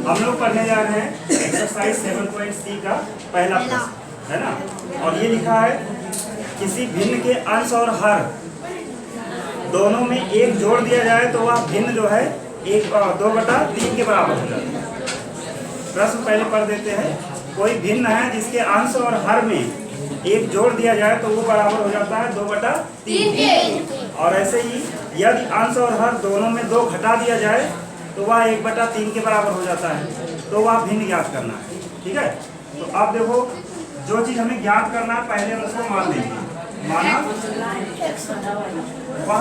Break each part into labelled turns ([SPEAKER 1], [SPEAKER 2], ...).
[SPEAKER 1] हम लोग पढ़ने जा रहे हैं एक्सरसाइज 7.C का पहला प्रश्न है ना। और ये लिखा है किसी भिन्न के अंश और हर दोनों में एक जोड़ दिया जाए तो वह भिन्न जो है 2/3 के बराबर हो जाता है। प्रश्न पहले पढ़ देते हैं। कोई भिन्न है जिसके अंश और हर में एक जोड़ दिया जाए तो वो बराबर हो जाता है 2/3। और ऐसे ही यदि अंश और हर दोनों में 2 घटा दिया जाए तो वह 1/3 के बराबर हो जाता है। तो वह भिन्न ज्ञात करना है। ठीक है, तो अब देखो जो चीज हमें ज्ञात करना है पहले हम उसको मान लेंगे। माना वह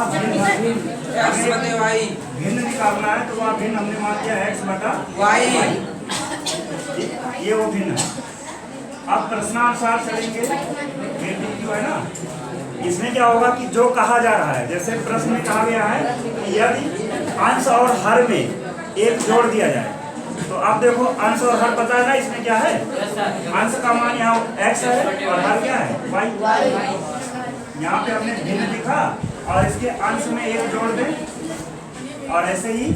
[SPEAKER 1] भिन्न निकालना है तो वह भिन्न हमने मान दिया x/y। ये वो भिन्न है। अब प्रश्नानुसार चलेंगे। है ना, इसमें क्या होगा कि जो कहा जा रहा है, जैसे प्रश्न में कहा गया है कि यदि अंश और हर में एक जोड़ दिया जाए तो अब देखो अंश और हर पता है ना, इसमें क्या है अंश का मान यहाँ x है और हर क्या है y। यहाँ पे हमने भिन्न लिखा और इसके अंश में एक जोड़ दें और ऐसे ही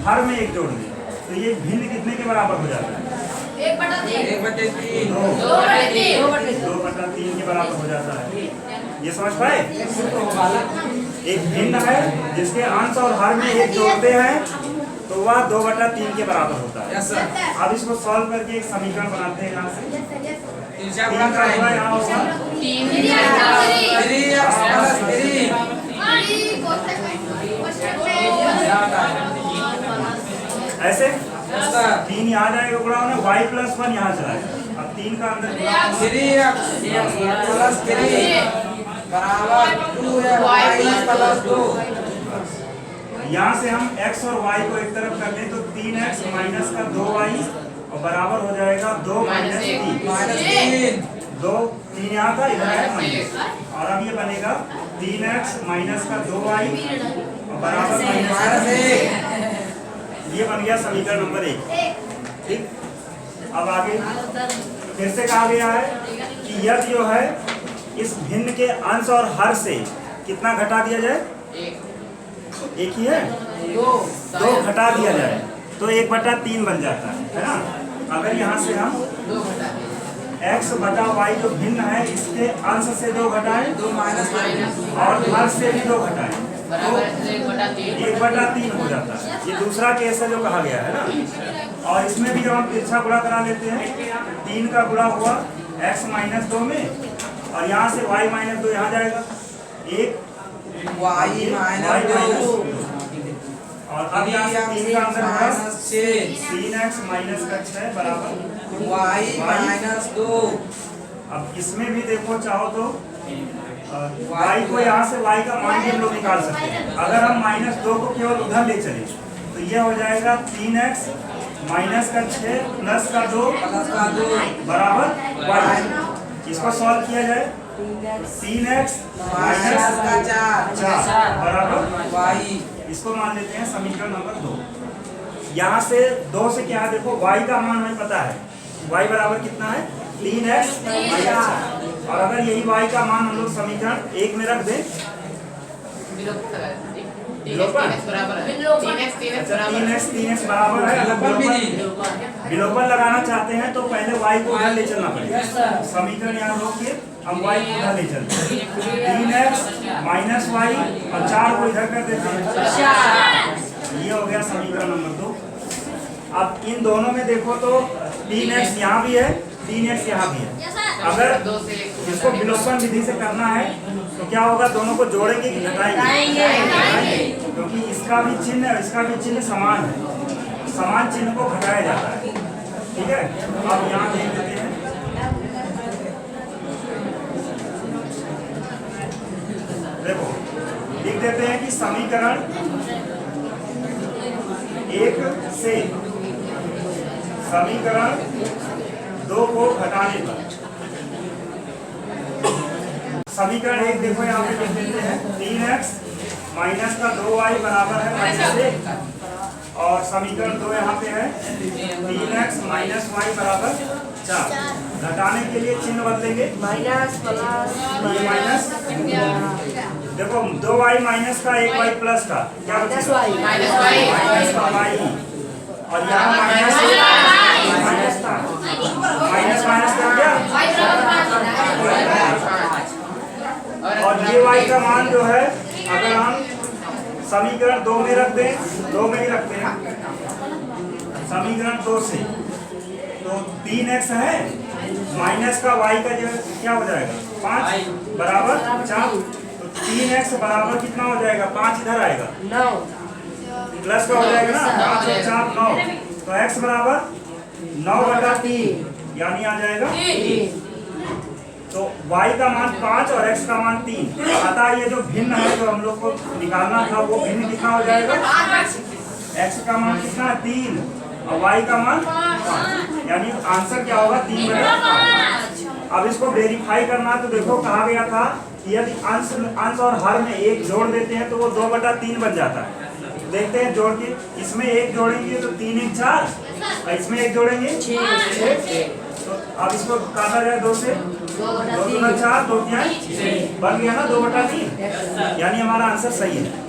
[SPEAKER 1] हर में एक जोड़ दें तो ये भिन्न कितने के बराबर हो जाता है 2/3 के बराबर हो जाता है। ये समझ पाए। एक भिन्न है जिसके अंश और हर में एक जोड़ते हैं तो वह 2/3 के बराबर होता है। अब इसको सॉल्व करके एक समीकरण बनाते हैं। यहाँ से ऐसे 3 यहाँ जाएगा गुणा होने y+1 यहाँ चला जाएगा। अब 3 का अंदर यहाँ से हम x और y को एक तरफ कर लें तो 3x माइनस का 2y और बराबर हो जाएगा 2 - 3। 3 यहाँ था, इधर है माइनस। और अब ये बनेगा 3x माइनस का 2y और बराबर -1। ये बन गया समीकरण नंबर 1। ठीक, अब आगे फिर से कहा गया है कि यदि जो है इस भिन्न के अंश और हर से कितना घटा दिया जाए, एक ही है, 2 घटा दिया जाए तो 1/3 बन जाता है ना। अगर यहाँ से हम x/y जो भिन्न है इसके अंश से 2 घटाएं और हर से भी 2 घटाएं तो 1/3 हो जाता है। ये दूसरा केस है जो कहा गया है ना। और इसमें भी जब हम तिरछा गुणा करा लेते हैं 3 का गुणा हुआ x - 2 में और यहाँ से y - 2 यहाँ जाएगा 1 y - 2 और अब यहाँ से 3 का अंदर है 3x माइनस का 6 बराबर y - 2। अब इसमें भी देखो चाहो तो y को यहाँ से y का मान भी हम लोग निकाल सकते हैं। अगर हम -2 को केवल उधर ले चले तो ये हो जाएगा 3x माइनस का 6 प्लस का 2 बराबर y। इसको सॉल्व किया जाए 3x माइनस का 4 बराबर y। इसको मान लेते हैं समीकरण नंबर 2। यहाँ से 2 से क्या है देखो y का मान हमें पता है, y बराबर कितना है 3x माइनस 4। और अगर यही y का मान हम लोग समीकरण 1 में रख दें 3x बराबर है। अगर विलोपन लगाना चाहते हैं तो पहले y को उधर ले चलना पड़ेगा। समीकरण यहाँ रोकिए, हम y को उधर ले चलते हैं 3x माइनस y और 4 को इधर कर देते हैं। ये हो गया समीकरण नंबर 2। अब इन दोनों में देखो तो 3x यहाँ भी है 3x यहाँ भी है। अगर इसको विलोपन विधि से करना है तो क्या होगा, दोनों को जोड़ेंगे कि घटाएंगे? क्योंकि इसका भी चिन्ह और इसका भी चिन्ह समान है, समान चिन्ह को घटाया जाता है। ठीक है, अब यहाँ देख लेते हैं। देखो लिख देते हैं कि समीकरण 1 से समीकरण 2 को घटाने पर समीकरण 1 देखो यहाँ पे लिख देते हैं 3x माइनस का 2y बराबर है -1 और समीकरण 2 यहाँ पे है 3x माइनस y बराबर 4। घटाने के लिए चिन्ह बदलेंगे माइनस देखो 2y माइनस का 1y प्लस का क्या बचेगा? -y और यहाँ माइनस था, माइनस माइनस कर दिया। और ये y का मान जो है अगर हम समीकरण 2 में रख दें, 2 में ही रखते हैं, समीकरण 2 से तो 3x है माइनस का y का जो क्या हो जाएगा 5 बराबर 4, तो 3x बराबर कितना हो जाएगा 5 इधर आएगा 9 प्लस का हो जाएगा ना 5 और 4 9, तो x बराबर 9/3 यानी आ जाएगा 3। तो y का मान 5 और x का मान 3, अतः ये जो भिन्न है जो हम लोग को निकालना था वो भिन्न कितना हो जाएगा, x का मान कितना है 3 और y का मान 5, यानी आंसर क्या होगा 3/5। अब इसको वेरीफाई करना है तो देखो कहा गया था कि यदि अंश और हर में 1 जोड़ देते हैं तो वो 2/3 बन जाता है। देखते हैं जोड़ के, इसमें 1 जोड़ेंगे तो 3 1 4 और इसमें 1 जोड़ेंगे 6। तो अब इसको काटा जाए 2 से, 2 4 2 बन गया ना 2/3, यानी हमारा आंसर सही है।